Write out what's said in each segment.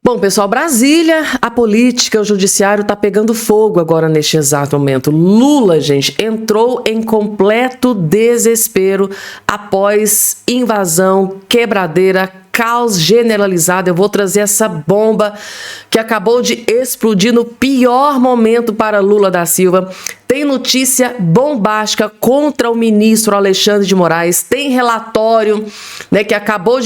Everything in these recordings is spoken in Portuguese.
Bom, pessoal, Brasília, a política, o judiciário tá pegando fogo agora neste exato momento. Lula, gente, entrou em completo desespero após invasão, quebradeira, caos generalizado. Eu vou trazer essa bomba que acabou de explodir no pior momento para Lula da Silva. Tem notícia bombástica contra o ministro Alexandre de Moraes. Tem relatório, né, que acabou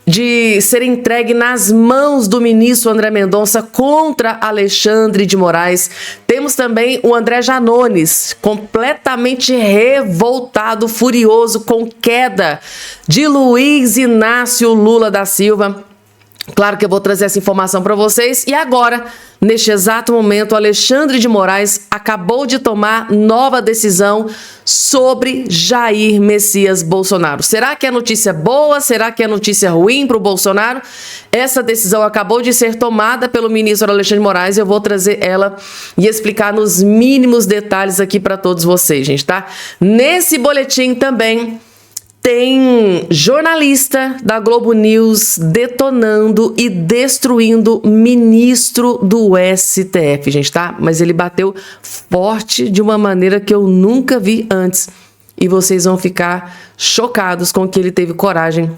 de ser entregue nas mãos do ministro André Mendonça contra Alexandre de Moraes. Temos também o André Janones, completamente revoltado, furioso com queda de Luiz Inácio Lula da Silva. Claro que eu vou trazer essa informação para vocês. E agora, neste exato momento, Alexandre de Moraes acabou de tomar nova decisão sobre Jair Messias Bolsonaro. Será que é notícia boa? Será que é notícia ruim para o Bolsonaro? Essa decisão acabou de ser tomada pelo ministro Alexandre de Moraes. Eu vou trazer ela e explicar nos mínimos detalhes aqui para todos vocês, gente, tá? Nesse boletim também tem jornalista da Globo News detonando e destruindo ministro do STF, gente, tá? Mas ele bateu forte de uma maneira que eu nunca vi antes. E vocês vão ficar chocados com que ele teve coragem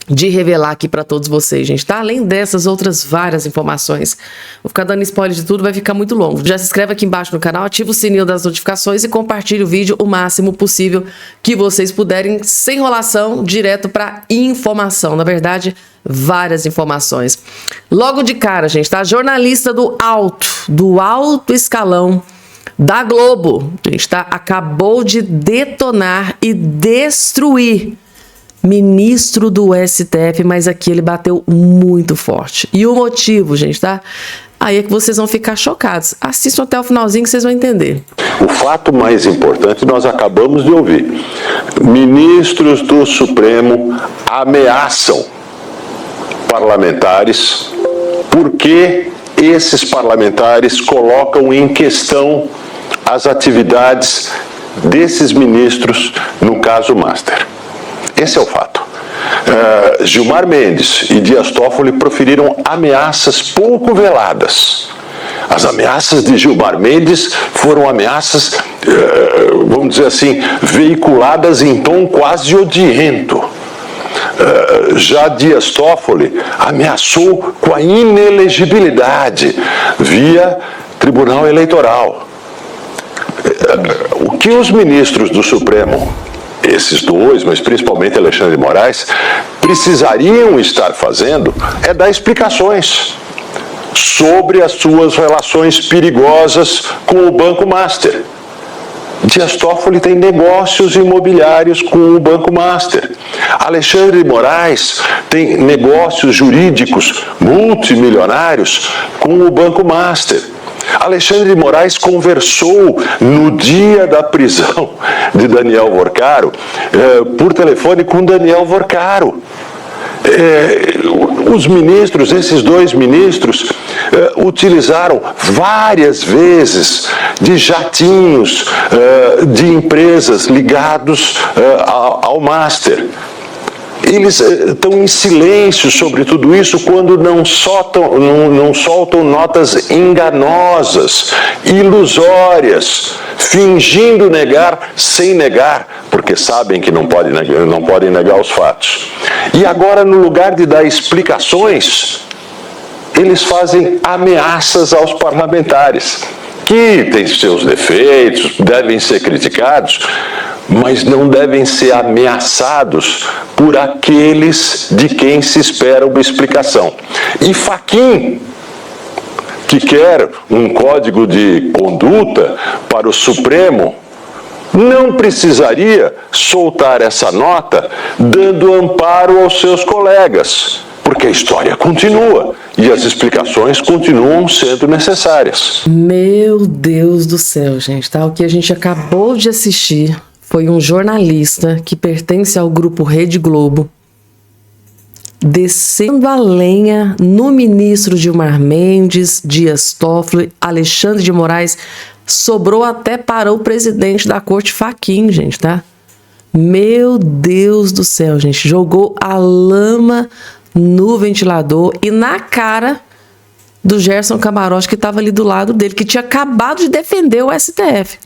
de revelar aqui para todos vocês, gente, tá? Além dessas outras várias informações. Vou ficar dando spoiler de tudo, vai ficar muito longo. Já se inscreve aqui embaixo no canal, ativa o sininho das notificações e compartilhe o vídeo o máximo possível que vocês puderem, sem enrolação, direto para informação. Na verdade, várias informações. Logo de cara, gente, tá? Jornalista do alto escalão da Globo, gente, tá? Acabou de detonar e destruir ministro do STF, mas aqui ele bateu muito forte. E o motivo, gente, tá? Aí é que vocês vão ficar chocados. Assistam até o finalzinho que vocês vão entender. O fato mais importante nós acabamos de ouvir. Ministros do Supremo ameaçam parlamentares porque esses parlamentares colocam em questão as atividades desses ministros no caso Master. Esse é o fato. Gilmar Mendes e Dias Toffoli proferiram ameaças pouco veladas. As ameaças de Gilmar Mendes foram ameaças, vamos dizer assim, veiculadas em tom quase odiento. Já Dias Toffoli ameaçou com a inelegibilidade via Tribunal Eleitoral. O que os ministros do Supremo, esses dois, mas principalmente Alexandre de Moraes, precisariam estar fazendo é dar explicações sobre as suas relações perigosas com o Banco Master. Dias Toffoli tem negócios imobiliários com o Banco Master. Alexandre de Moraes tem negócios jurídicos multimilionários com o Banco Master. Alexandre de Moraes conversou no dia da prisão de Daniel Vorcaro por telefone com Daniel Vorcaro. Os ministros, esses dois ministros, utilizaram várias vezes de jatinhos de empresas ligados ao Master. Eles estão em silêncio sobre tudo isso quando não soltam notas enganosas, ilusórias, fingindo negar sem negar, porque sabem que não podem negar os fatos. E agora, no lugar de dar explicações, eles fazem ameaças aos parlamentares, que têm seus defeitos, devem ser criticados, mas não devem ser ameaçados por aqueles de quem se espera uma explicação. E Fachin, que quer um código de conduta para o Supremo, não precisaria soltar essa nota dando amparo aos seus colegas, porque a história continua e as explicações continuam sendo necessárias. Meu Deus do céu, gente, tá? O que a gente acabou de assistir foi um jornalista que pertence ao grupo Rede Globo descendo a lenha no ministro Gilmar Mendes, Dias Toffoli, Alexandre de Moraes. Sobrou até para o presidente da corte, Fachin, gente, tá? Meu Deus do céu, gente. Jogou a lama no ventilador e na cara do Gerson Camarote, que estava ali do lado dele, que tinha acabado de defender o STF.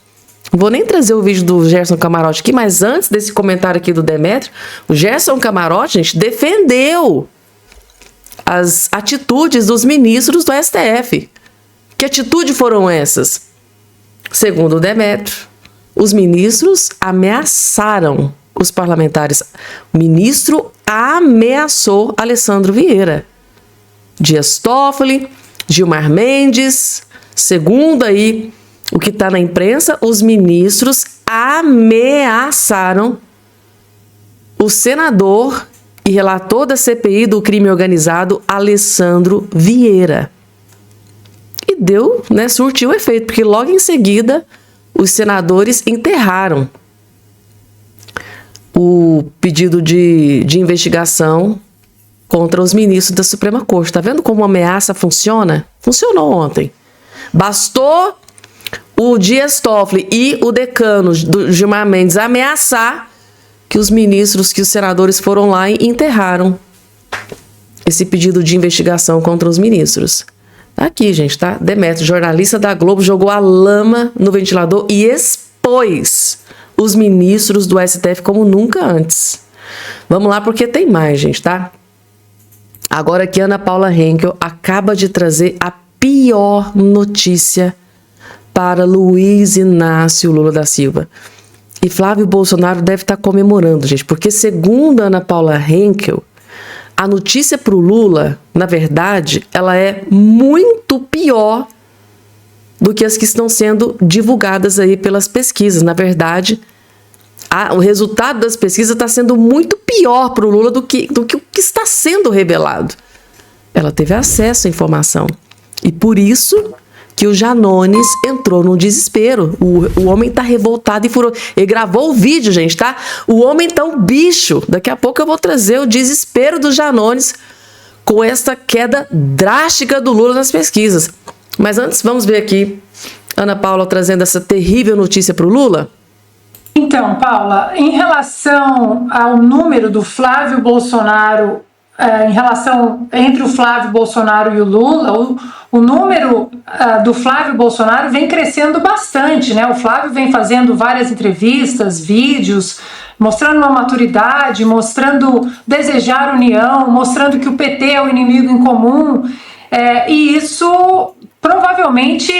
Não vou nem trazer o vídeo do Gerson Camarote aqui, mas antes desse comentário aqui do Demétrio, o Gerson Camarote, gente, defendeu as atitudes dos ministros do STF. Que atitude foram essas? Segundo o Demétrio, os ministros ameaçaram os parlamentares. O ministro ameaçou Alessandro Vieira. Dias Toffoli, Gilmar Mendes, segundo aí o que está na imprensa, os ministros ameaçaram o senador e relator da CPI do crime organizado, Alessandro Vieira. E deu, né, surtiu efeito, porque logo em seguida os senadores enterraram o pedido de investigação contra os ministros da Suprema Corte. Tá vendo como a ameaça funciona? Funcionou ontem. Bastou o Dias Toffoli e o decano do Gilmar Mendes ameaçar que os ministros, que os senadores foram lá e enterraram esse pedido de investigação contra os ministros. Tá aqui, gente, tá? Demétrio, jornalista da Globo, jogou a lama no ventilador e expôs os ministros do STF como nunca antes. Vamos lá, porque tem mais, gente, tá? Agora que Ana Paula Henkel acaba de trazer a pior notícia para Luiz Inácio Lula da Silva. E Flávio Bolsonaro deve estar comemorando, gente, porque segundo Ana Paula Henkel, a notícia para o Lula, na verdade, ela é muito pior do que as que estão sendo divulgadas aí pelas pesquisas. Na verdade, o resultado das pesquisas está sendo muito pior para o Lula do que o que está sendo revelado. Ela teve acesso à informação. E por isso que o Janones entrou no desespero. O homem tá revoltado e furou. Ele gravou o vídeo, gente, tá? O homem tá um bicho. Daqui a pouco eu vou trazer o desespero do Janones com esta queda drástica do Lula nas pesquisas. Mas antes, vamos ver aqui Ana Paula trazendo essa terrível notícia para o Lula. Então, Paula, em relação ao número do Flávio Bolsonaro, em relação entre o Flávio Bolsonaro e o Lula, o número do Flávio Bolsonaro vem crescendo bastante, né? O Flávio vem fazendo várias entrevistas, vídeos, mostrando uma maturidade, mostrando desejar união, mostrando que o PT é o inimigo em comum, e isso provavelmente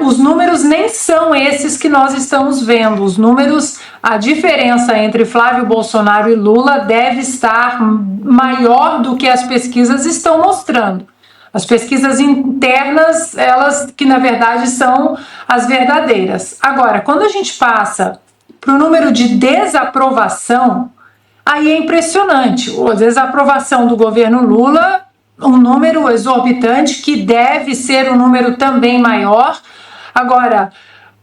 os números nem são esses que nós estamos vendo. Os números, a diferença entre Flávio Bolsonaro e Lula deve estar maior do que as pesquisas estão mostrando. As pesquisas internas, elas que na verdade são as verdadeiras. Agora, quando a gente passa para o número de desaprovação, aí é impressionante. A desaprovação do governo Lula, um número exorbitante que deve ser um número também maior. Agora,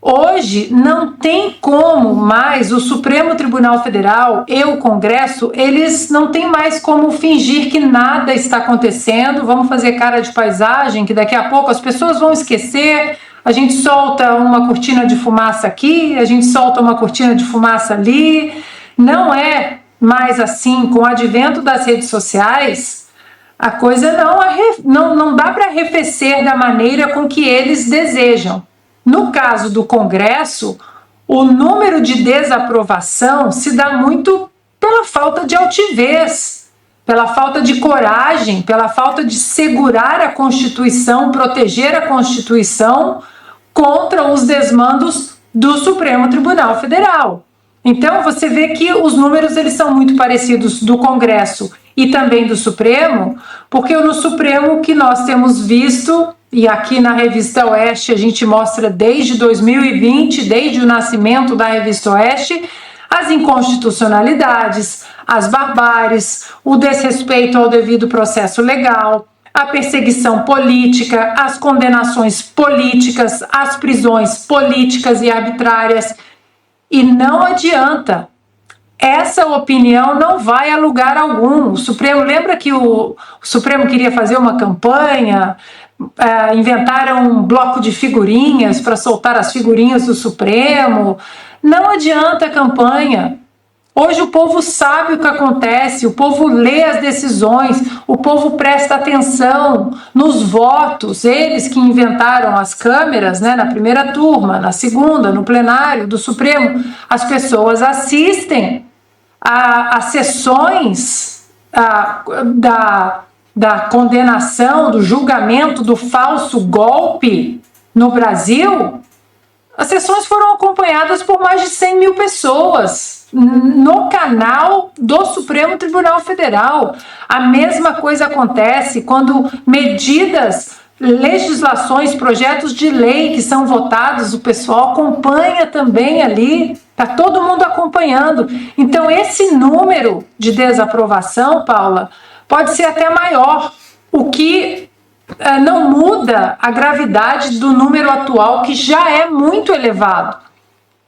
hoje não tem como mais o Supremo Tribunal Federal e o Congresso, eles não têm mais como fingir que nada está acontecendo, vamos fazer cara de paisagem, que daqui a pouco as pessoas vão esquecer, a gente solta uma cortina de fumaça aqui, a gente solta uma cortina de fumaça ali. Não é mais assim. Com o advento das redes sociais, a coisa não dá para arrefecer da maneira com que eles desejam. No caso do Congresso, o número de desaprovação se dá muito pela falta de altivez, pela falta de coragem, pela falta de segurar a Constituição, proteger a Constituição contra os desmandos do Supremo Tribunal Federal. Então você vê que os números eles são muito parecidos do Congresso e também do Supremo, porque no Supremo o que nós temos visto, e aqui na Revista Oeste a gente mostra desde 2020, desde o nascimento da Revista Oeste, as inconstitucionalidades, as barbáries, o desrespeito ao devido processo legal, a perseguição política, as condenações políticas, as prisões políticas e arbitrárias. E não adianta, essa opinião não vai a lugar algum. O Supremo, lembra que o Supremo queria fazer uma campanha, inventaram um bloco de figurinhas para soltar as figurinhas do Supremo. Não adianta a campanha. Hoje o povo sabe o que acontece, o povo lê as decisões, o povo presta atenção nos votos, eles que inventaram as câmeras, né, na primeira turma, na segunda, no plenário do Supremo, as pessoas assistem a sessões da condenação, do julgamento do falso golpe no Brasil. As sessões foram acompanhadas por mais de 100 mil pessoas no canal do Supremo Tribunal Federal. A mesma coisa acontece quando medidas, legislações, projetos de lei que são votados, o pessoal acompanha também ali, está todo mundo acompanhando. Então esse número de desaprovação, Paula, pode ser até maior, o que não muda a gravidade do número atual, que já é muito elevado.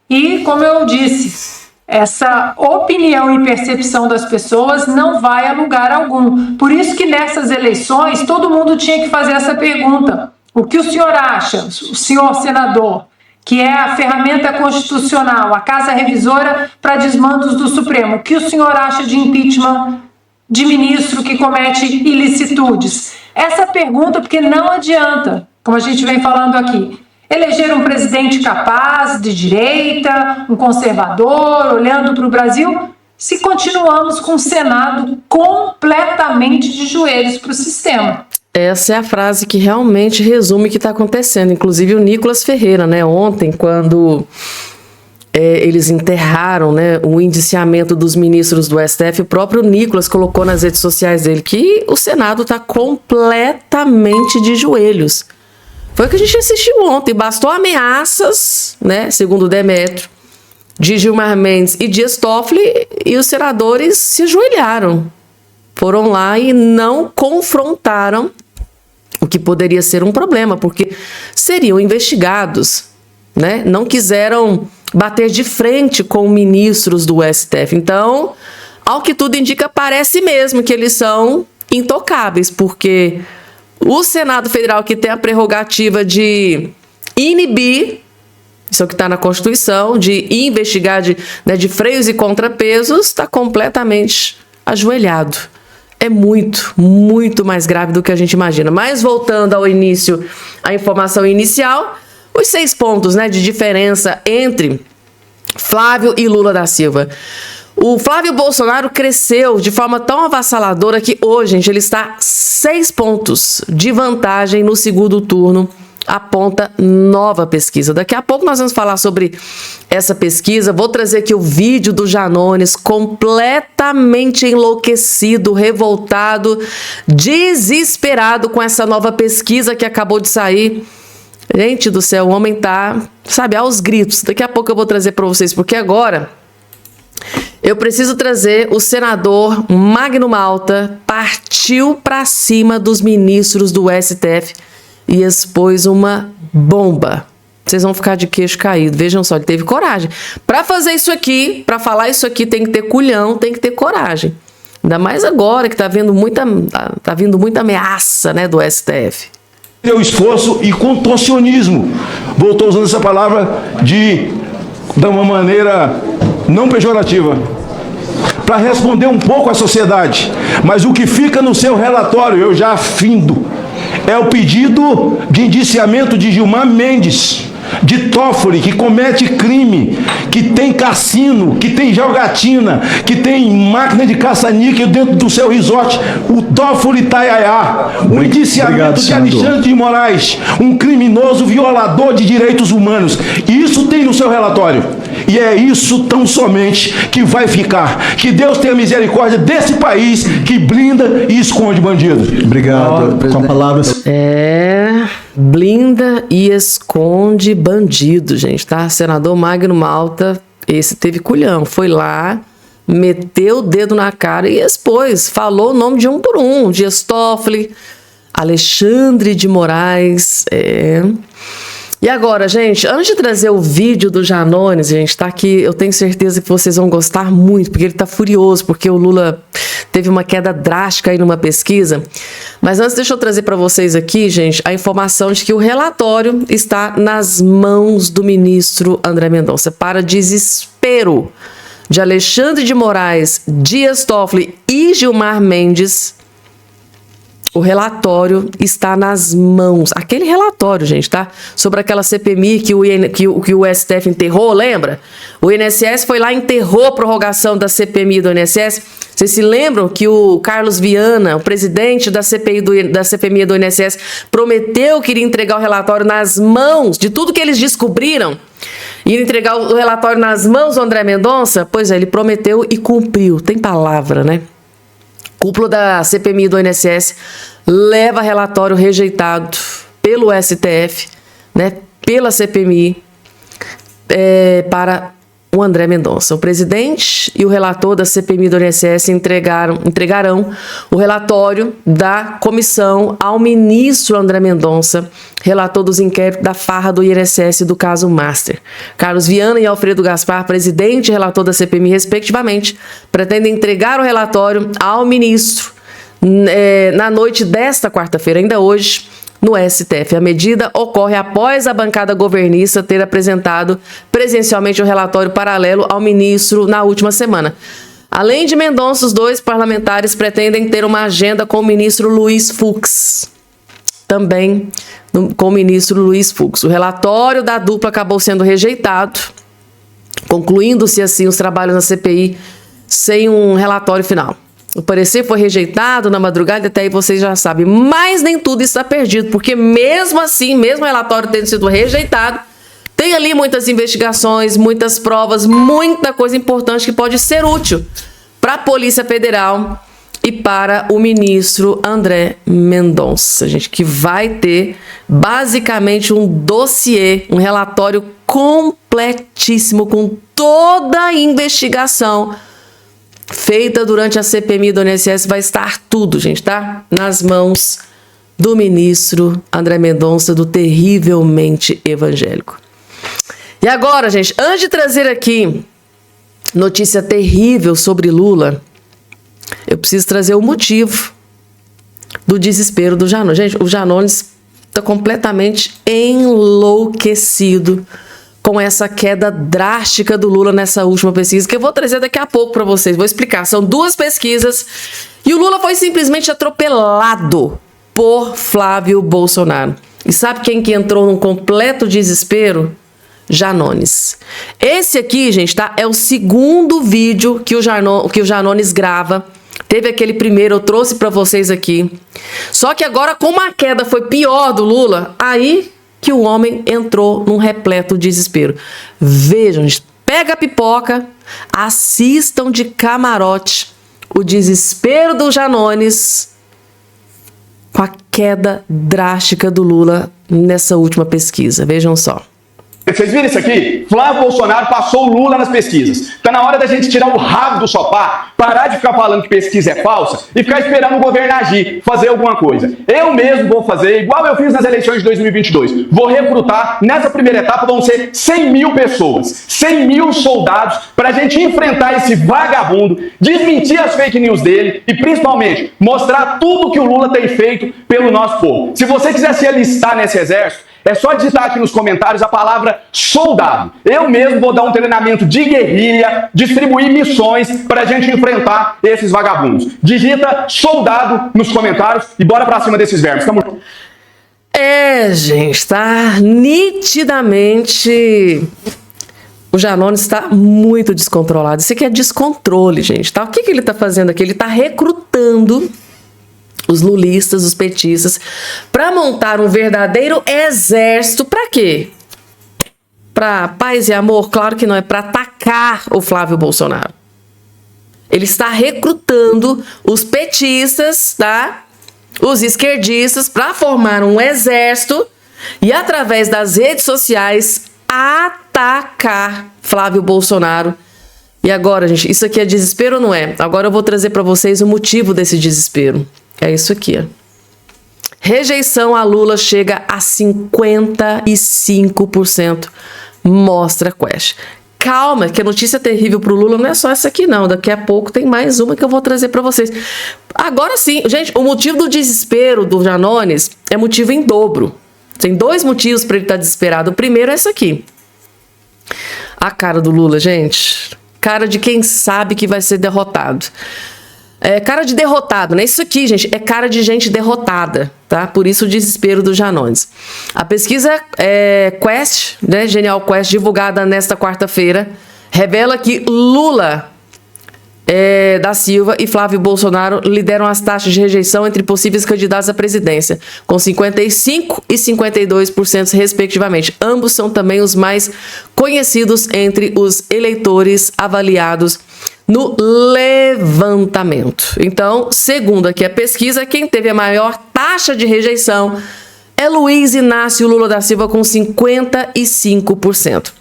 E, como eu disse, essa opinião e percepção das pessoas não vai a lugar algum. Por isso que nessas eleições todo mundo tinha que fazer essa pergunta. O que o senhor acha, o senhor senador, que é a ferramenta constitucional, a casa revisora para desmandos do Supremo, o que o senhor acha de impeachment de ministro que comete ilicitudes? Essa pergunta, porque não adianta, como a gente vem falando aqui, eleger um presidente capaz, de direita, um conservador, olhando para o Brasil, se continuamos com o Senado completamente de joelhos para o sistema. Essa é a frase que realmente resume o que está acontecendo. Inclusive o Nicolas Ferreira, né, ontem, quando eles enterraram, né, o indiciamento dos ministros do STF, o próprio Nicolas colocou nas redes sociais dele que o Senado está completamente de joelhos. Foi o que a gente assistiu ontem. Bastou ameaças, né, segundo o Demétrio, de Gilmar Mendes e Dias Toffoli, e os senadores se ajoelharam. Foram lá e não confrontaram o que poderia ser um problema, porque seriam investigados, né? Não quiseram bater de frente com ministros do STF. Então, ao que tudo indica, parece mesmo que eles são intocáveis, porque o Senado Federal, que tem a prerrogativa de inibir, isso é o que está na Constituição, de investigar de freios e contrapesos, está completamente ajoelhado. É muito, muito mais grave do que a gente imagina. Mas voltando ao início, a informação inicial, os 6 pontos, né, de diferença entre Flávio e Lula da Silva. O Flávio Bolsonaro cresceu de forma tão avassaladora que hoje, gente, ele está 6 pontos de vantagem no segundo turno, aponta nova pesquisa. Daqui a pouco nós vamos falar sobre essa pesquisa. Vou trazer aqui o vídeo do Janones, completamente enlouquecido, revoltado, desesperado com essa nova pesquisa que acabou de sair. Gente do céu, o homem tá, sabe, aos gritos. Daqui a pouco eu vou trazer para vocês, porque agora eu preciso trazer o senador Magno Malta, partiu para cima dos ministros do STF e expôs uma bomba. Vocês vão ficar de queixo caído. Vejam só, ele teve coragem. Para fazer isso aqui, para falar isso aqui, tem que ter culhão, tem que ter coragem. Ainda mais agora que tá vindo muita ameaça, né, do STF. Deu esforço e contorcionismo. Voltou usando essa palavra de uma maneira não pejorativa, para responder um pouco à sociedade. Mas o que fica no seu relatório, eu já findo, é o pedido de indiciamento de Gilmar Mendes, de Toffoli, que comete crime, que tem cassino, que tem jogatina, que tem máquina de caça-níquel dentro do seu resort, o Toffoli Taiaiá, o indiciamento de Alexandre de Moraes, um criminoso violador de direitos humanos. Isso tem no seu relatório. E é isso tão somente que vai ficar. Que Deus tenha misericórdia desse país que blinda e esconde bandido. Obrigado. Com a palavra. Blinda e esconde bandido, gente, tá? Senador Magno Malta, esse teve culhão, foi lá, meteu o dedo na cara e expôs, falou o nome de um por um, Dias Toffoli, Alexandre de Moraes, E agora, gente, antes de trazer o vídeo do Janones, gente, tá aqui, eu tenho certeza que vocês vão gostar muito, porque ele tá furioso, porque o Lula teve uma queda drástica aí numa pesquisa. Mas antes, deixa eu trazer para vocês aqui, gente, a informação de que o relatório está nas mãos do ministro André Mendonça, para desespero de Alexandre de Moraes, Dias Toffoli e Gilmar Mendes, o relatório está nas mãos. Aquele relatório, gente, tá? Sobre aquela CPMI que o STF enterrou, lembra? O INSS foi lá e enterrou a prorrogação da CPMI do INSS. Vocês se lembram que o Carlos Viana, o presidente da CPMI do INSS, prometeu que iria entregar o relatório nas mãos de tudo que eles descobriram? Ia entregar o relatório nas mãos do André Mendonça? Pois é, ele prometeu e cumpriu. Tem palavra, né? Cúpula da CPMI do INSS leva relatório rejeitado pelo STF, né, pela CPMI, para o André Mendonça. O presidente e o relator da CPMI do INSS entregarão o relatório da comissão ao ministro André Mendonça, relator dos inquéritos da farra do INSS do caso Master. Carlos Viana e Alfredo Gaspar, presidente e relator da CPMI, respectivamente, pretendem entregar o relatório ao ministro na noite desta quarta-feira, ainda hoje, no STF. A medida ocorre após a bancada governista ter apresentado presencialmente o relatório paralelo ao ministro na última semana. Além de Mendonça, os dois parlamentares pretendem ter uma agenda com o ministro Luiz Fux. Também com o ministro Luiz Fux. O relatório da dupla acabou sendo rejeitado, concluindo-se assim os trabalhos na CPI sem um relatório final. O parecer foi rejeitado na madrugada, até aí vocês já sabem. Mas nem tudo está perdido, porque mesmo assim, mesmo o relatório tendo sido rejeitado, tem ali muitas investigações, muitas provas, muita coisa importante que pode ser útil para a Polícia Federal e para o ministro André Mendonça, gente, que vai ter basicamente um dossiê, um relatório completíssimo com toda a investigação feita durante a CPMI do INSS. Vai estar tudo, gente, tá? Nas mãos do ministro André Mendonça, do terrivelmente evangélico. E agora, gente, antes de trazer aqui notícia terrível sobre Lula, eu preciso trazer o motivo do desespero do Janones. Gente, o Janones está completamente enlouquecido com essa queda drástica do Lula nessa última pesquisa, que eu vou trazer daqui a pouco para vocês. Vou explicar. São duas pesquisas e o Lula foi simplesmente atropelado por Flávio Bolsonaro. E sabe quem que entrou num completo desespero? Janones. Esse aqui, gente, tá? É o segundo vídeo que o Janones grava. Teve aquele primeiro, eu trouxe para vocês aqui. Só que agora, como a queda foi pior do Lula, aí que o homem entrou num repleto desespero. Vejam, gente, pega a pipoca, assistam de camarote o desespero do Janones com a queda drástica do Lula nessa última pesquisa. Vejam só. Vocês viram isso aqui? Flávio Bolsonaro passou o Lula nas pesquisas. Tá na hora da gente tirar o rabo do sofá, parar de ficar falando que pesquisa é falsa e ficar esperando o governo agir, fazer alguma coisa. Eu mesmo vou fazer, igual eu fiz nas eleições de 2022. Vou recrutar, nessa primeira etapa vão ser 100 mil pessoas, 100 mil soldados, pra gente enfrentar esse vagabundo, desmentir as fake news dele e principalmente mostrar tudo que o Lula tem feito pelo nosso povo. Se você quiser se alistar nesse exército, é só digitar aqui nos comentários a palavra soldado. Eu mesmo vou dar um treinamento de guerrilha, distribuir missões para a gente enfrentar esses vagabundos. Digita soldado nos comentários e bora pra cima desses vermes. Tamo junto. Gente, tá nitidamente... O Janones está muito descontrolado. Isso aqui é descontrole, gente, tá? O que ele está fazendo aqui? Ele está recrutando os lulistas, os petistas, para montar um verdadeiro exército. Para quê? Para paz e amor? Claro que não, é para atacar o Flávio Bolsonaro. Ele está recrutando os petistas, tá? Os esquerdistas, para formar um exército e, através das redes sociais, atacar Flávio Bolsonaro. E agora, gente, isso aqui é desespero ou não é? Agora eu vou trazer para vocês o motivo desse desespero. É isso aqui, ó. Rejeição a Lula chega a 55%, mostra a Quest. Calma, que a notícia terrível pro Lula não é só essa aqui, não. Daqui a pouco tem mais uma que eu vou trazer para vocês. Agora sim, gente, o motivo do desespero do Janones é motivo em dobro. Tem dois motivos para ele estar desesperado. O primeiro é esse aqui. A cara do Lula, gente. Cara de quem sabe que vai ser derrotado. É cara de derrotado, não é isso aqui, gente. É cara de gente derrotada, tá? Por isso o desespero do Janones. A pesquisa Quest, né, Genial Quest, divulgada nesta quarta-feira, revela que Lula da Silva e Flávio Bolsonaro lideram as taxas de rejeição entre possíveis candidatos à presidência, com 55% e 52%, respectivamente. Ambos são também os mais conhecidos entre os eleitores avaliados no levantamento. Então, segundo aqui a pesquisa, quem teve a maior taxa de rejeição é Luiz Inácio Lula da Silva, com 55%.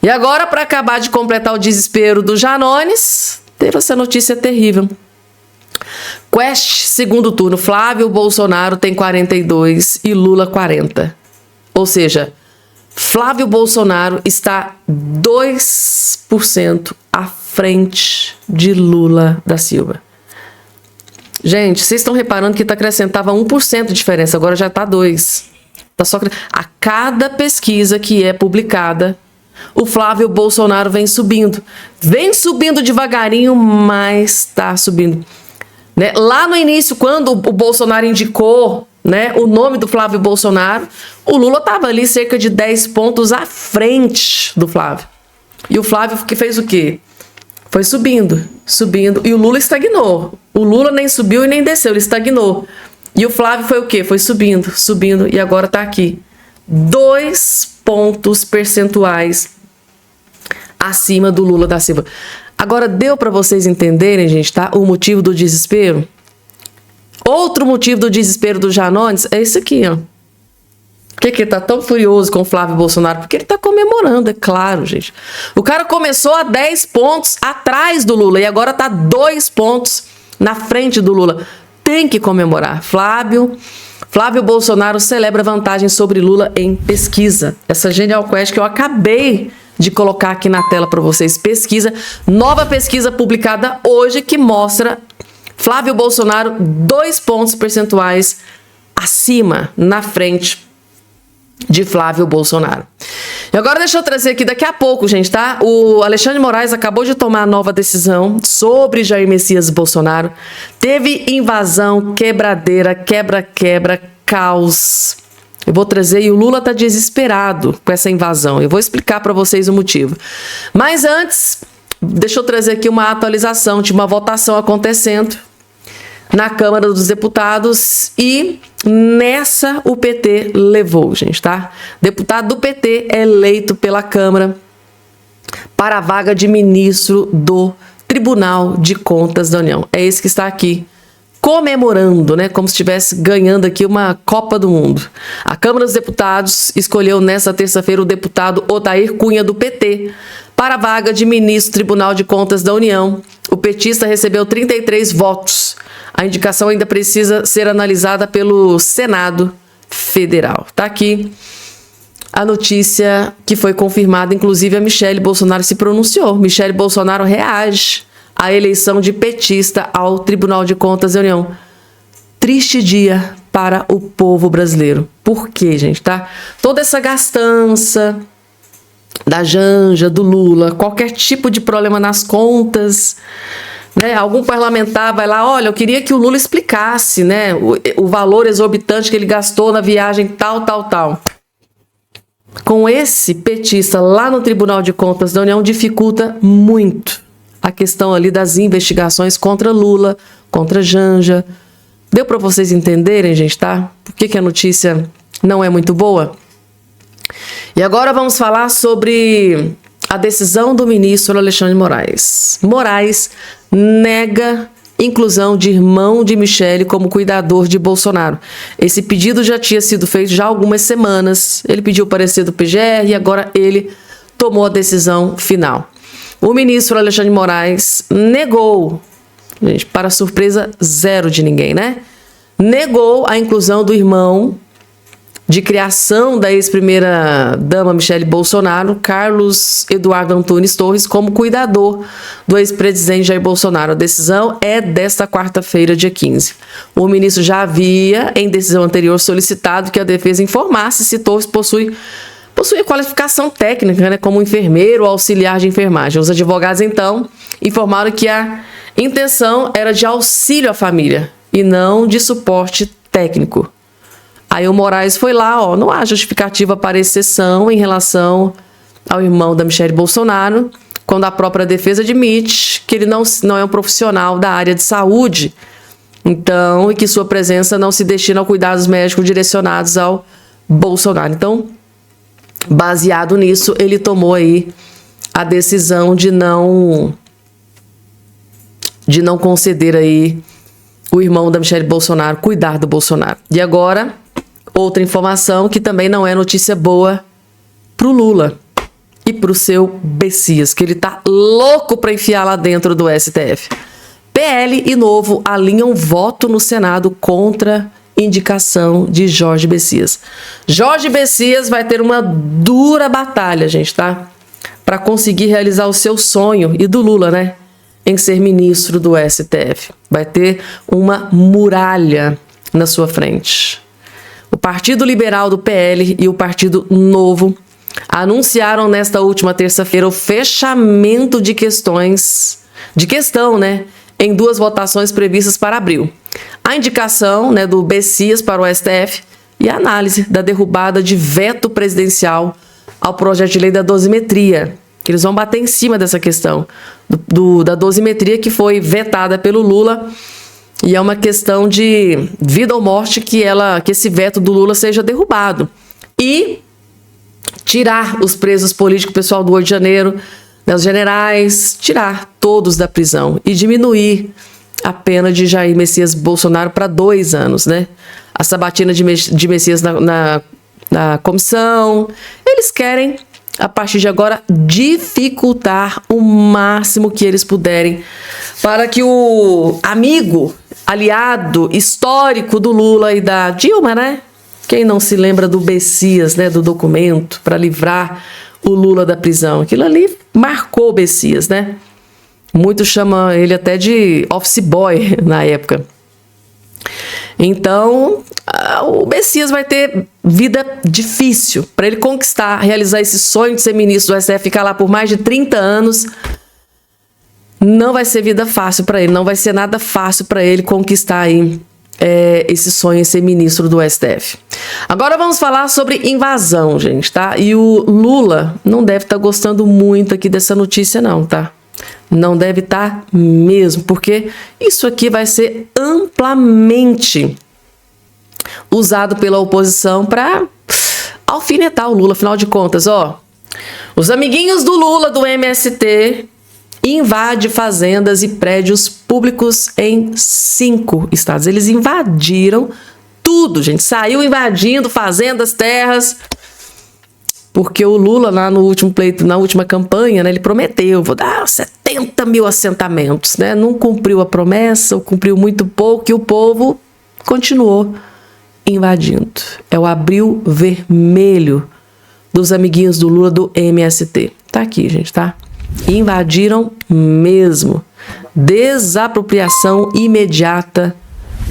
E agora, para acabar de completar o desespero do Janones, teve essa notícia terrível. Quest, segundo turno, Flávio Bolsonaro tem 42% e Lula 40%. Ou seja, Flávio Bolsonaro está 2% à frente de Lula da Silva. Gente, vocês estão reparando que acrescentava 1% de diferença, agora já está 2%. Tá só... A cada pesquisa que é publicada, o Flávio Bolsonaro vem subindo. Vem subindo devagarinho, mas está subindo. Né? Lá no início, quando o Bolsonaro indicou, né, o nome do Flávio Bolsonaro, o Lula estava ali cerca de 10 pontos à frente do Flávio. E o Flávio que fez o quê? Foi subindo, subindo. E o Lula estagnou. O Lula nem subiu e nem desceu, ele estagnou. E o Flávio foi o quê? Foi subindo, subindo. E agora está aqui. 2 pontos percentuais acima do Lula da Silva. Agora, deu para vocês entenderem, gente, tá? O motivo do desespero? Outro motivo do desespero do Janones é esse aqui, ó. Por que ele tá tão furioso com o Flávio Bolsonaro? Porque ele tá comemorando, é claro, gente. O cara começou a 10 pontos atrás do Lula e agora tá 2 pontos na frente do Lula. Tem que comemorar. Flávio Bolsonaro celebra vantagem sobre Lula em pesquisa. Essa Genial Quest que eu acabei de colocar aqui na tela para vocês. Pesquisa, nova pesquisa publicada hoje que mostra Flávio Bolsonaro 2 pontos percentuais acima, na frente de Flávio Bolsonaro. E agora deixa eu trazer aqui daqui a pouco, gente, tá? O Alexandre Moraes acabou de tomar a nova decisão sobre Jair Messias Bolsonaro. Teve invasão, quebradeira, quebra-quebra, caos. Eu vou trazer e o Lula tá desesperado com essa invasão. Eu vou explicar para vocês o motivo. Mas antes, deixa eu trazer aqui uma atualização de uma votação acontecendo na Câmara dos Deputados e nessa o PT levou, gente, tá? Deputado do PT é eleito pela Câmara para a vaga de ministro do Tribunal de Contas da União. É esse que está aqui comemorando, né, como se estivesse ganhando aqui uma Copa do Mundo. A Câmara dos Deputados escolheu nesta terça-feira o deputado Odair Cunha, do PT, para a vaga de ministro do Tribunal de Contas da União. O petista recebeu 33 votos. A indicação ainda precisa ser analisada pelo Senado Federal. Tá aqui a notícia que foi confirmada, inclusive a Michele Bolsonaro se pronunciou. Michele Bolsonaro reage à eleição de petista ao Tribunal de Contas da União. Triste dia para o povo brasileiro. Por quê, gente, tá? Toda essa gastança da Janja, do Lula, qualquer tipo de problema nas contas, né? Algum parlamentar vai lá, olha, eu queria que o Lula explicasse, né, o valor exorbitante que ele gastou na viagem tal. Com esse petista lá no Tribunal de Contas da União, dificulta muito a questão ali das investigações contra Lula, contra Janja. Deu para vocês entenderem, gente, tá? Por que a notícia não é muito boa? E agora vamos falar sobre a decisão do ministro Alexandre Moraes. Moraes nega inclusão de irmão de Michele como cuidador de Bolsonaro. Esse pedido já tinha sido feito já há algumas semanas. Ele pediu o parecer do PGR e agora ele tomou a decisão final. O ministro Alexandre Moraes negou, gente, para surpresa zero de ninguém, né? Negou a inclusão do irmão de criação da ex-primeira-dama Michele Bolsonaro, Carlos Eduardo Antunes Torres, como cuidador do ex-presidente Jair Bolsonaro. A decisão é desta quarta-feira, dia 15. O ministro já havia, em decisão anterior, solicitado que a defesa informasse se Torres possui possuía qualificação técnica, né, como enfermeiro ou auxiliar de enfermagem. Os advogados, então, informaram que a intenção era de auxílio à família e não de suporte técnico. Aí o Moraes foi lá, ó, não há justificativa para exceção em relação ao irmão da Michelle Bolsonaro, quando a própria defesa admite que ele não é um profissional da área de saúde, então, e que sua presença não se destina a cuidados médicos direcionados ao Bolsonaro. Então, baseado nisso, ele tomou aí a decisão de não conceder aí o irmão da Michelle Bolsonaro cuidar do Bolsonaro. E agora, outra informação que também não é notícia boa pro Lula e pro seu Bessias, que ele tá louco para enfiar lá dentro do STF. PL e Novo alinham voto no Senado contra indicação de Jorge Bessias. Jorge Bessias vai ter uma dura batalha, gente, tá? Para conseguir realizar o seu sonho, e do Lula, né? Em ser ministro do STF. Vai ter uma muralha na sua frente. O Partido Liberal do PL e o Partido Novo anunciaram nesta última terça-feira o fechamento de questão, né? Em 2 votações previstas para abril. A indicação, né, do Bessias para o STF e a análise da derrubada de veto presidencial ao projeto de lei da dosimetria, que eles vão bater em cima dessa questão da dosimetria que foi vetada pelo Lula, e é uma questão de vida ou morte que esse veto do Lula seja derrubado. E tirar os presos políticos, pessoal do 8 de janeiro, né, os generais, tirar todos da prisão e diminuir a pena de Jair Messias Bolsonaro para 2 anos, né? A sabatina de Messias na comissão. Eles querem, a partir de agora, dificultar o máximo que eles puderem para que o amigo, aliado histórico do Lula e da Dilma, né? Quem não se lembra do Bessias, né? Do documento para livrar o Lula da prisão. Aquilo ali marcou o Bessias, né? Muitos chamam ele até de office boy na época. Então, o Bessias vai ter vida difícil. Para ele conquistar, realizar esse sonho de ser ministro do STF, ficar lá por mais de 30 anos, não vai ser vida fácil para ele. Não vai ser nada fácil para ele conquistar aí esse sonho de ser ministro do STF. Agora vamos falar sobre invasão, gente, tá? E o Lula não deve estar gostando muito aqui dessa notícia não, tá? Não deve estar mesmo, porque isso aqui vai ser amplamente usado pela oposição para alfinetar o Lula. Afinal de contas, ó, os amiguinhos do Lula, do MST, invadem fazendas e prédios públicos em 5 estados. Eles invadiram tudo, gente. Saiu invadindo fazendas, terras, porque o Lula, lá no último pleito, na última campanha, né, ele prometeu, vou dar 70 mil assentamentos, né? Não cumpriu a promessa, ou cumpriu muito pouco, e o povo continuou invadindo. É o abril vermelho dos amiguinhos do Lula do MST. Tá aqui, gente, tá? Invadiram mesmo. Desapropriação imediata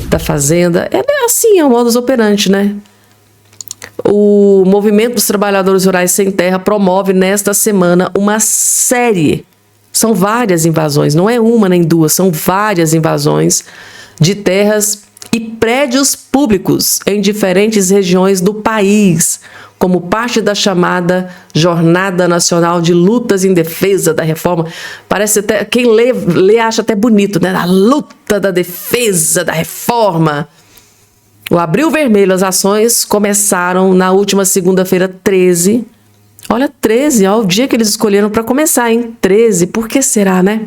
da fazenda. É assim, é o modus operandi, né? O Movimento dos Trabalhadores Rurais Sem Terra promove nesta semana uma série, são várias invasões, não é uma nem duas, são várias invasões de terras e prédios públicos em diferentes regiões do país, como parte da chamada Jornada Nacional de Lutas em Defesa da Reforma. Parece até, quem lê acha até bonito, né? A luta da defesa da reforma. O Abril Vermelho, as ações começaram na última segunda-feira, 13. Olha, 13, ó, o dia que eles escolheram para começar, hein? 13, por que será, né?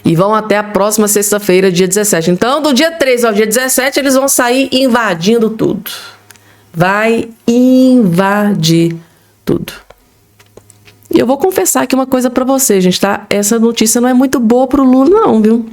E vão até a próxima sexta-feira, dia 17. Então, do dia 13 ao dia 17, eles vão sair invadindo tudo. Vai invadir tudo. E eu vou confessar aqui uma coisa para vocês, gente, tá? Essa notícia não é muito boa pro Lula, não, viu?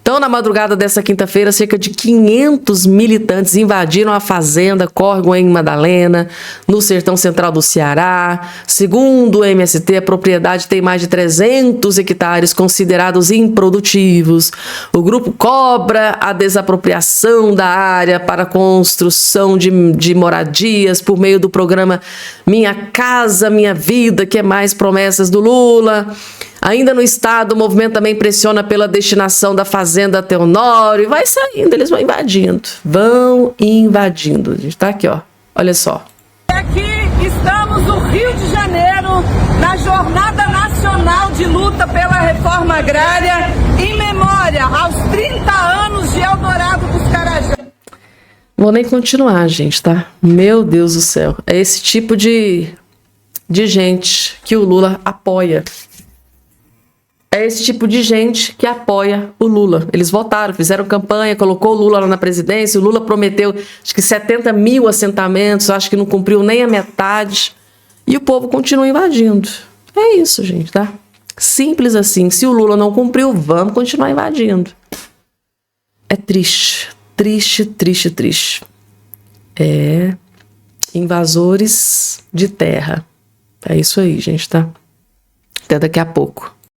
Então, na madrugada dessa quinta-feira, cerca de 500 militantes invadiram a fazenda Córrego em Madalena, no sertão central do Ceará. Segundo o MST, a propriedade tem mais de 300 hectares considerados improdutivos. O grupo cobra a desapropriação da área para a construção de moradias por meio do programa Minha Casa Minha Vida, que é mais promessas do Lula. Ainda no estado, o movimento também pressiona pela destinação da fazenda Teonório. E vai saindo, eles vão invadindo. Vão invadindo. A gente tá aqui, ó. Olha só. Aqui estamos no Rio de Janeiro, na Jornada Nacional de Luta pela Reforma Agrária, em memória aos 30 anos de Eldorado dos Carajás. Vou nem continuar, gente, tá? Meu Deus do céu. É esse tipo de gente que o Lula apoia. É esse tipo de gente que apoia o Lula. Eles votaram, fizeram campanha, colocou o Lula lá na presidência. O Lula prometeu, acho que 70 mil assentamentos, acho que não cumpriu nem a metade. E o povo continua invadindo. É isso, gente, tá? Simples assim. Se o Lula não cumpriu, vamos continuar invadindo. É triste. Triste, triste, triste. É invasores de terra. É isso aí, gente, tá? Até daqui a pouco.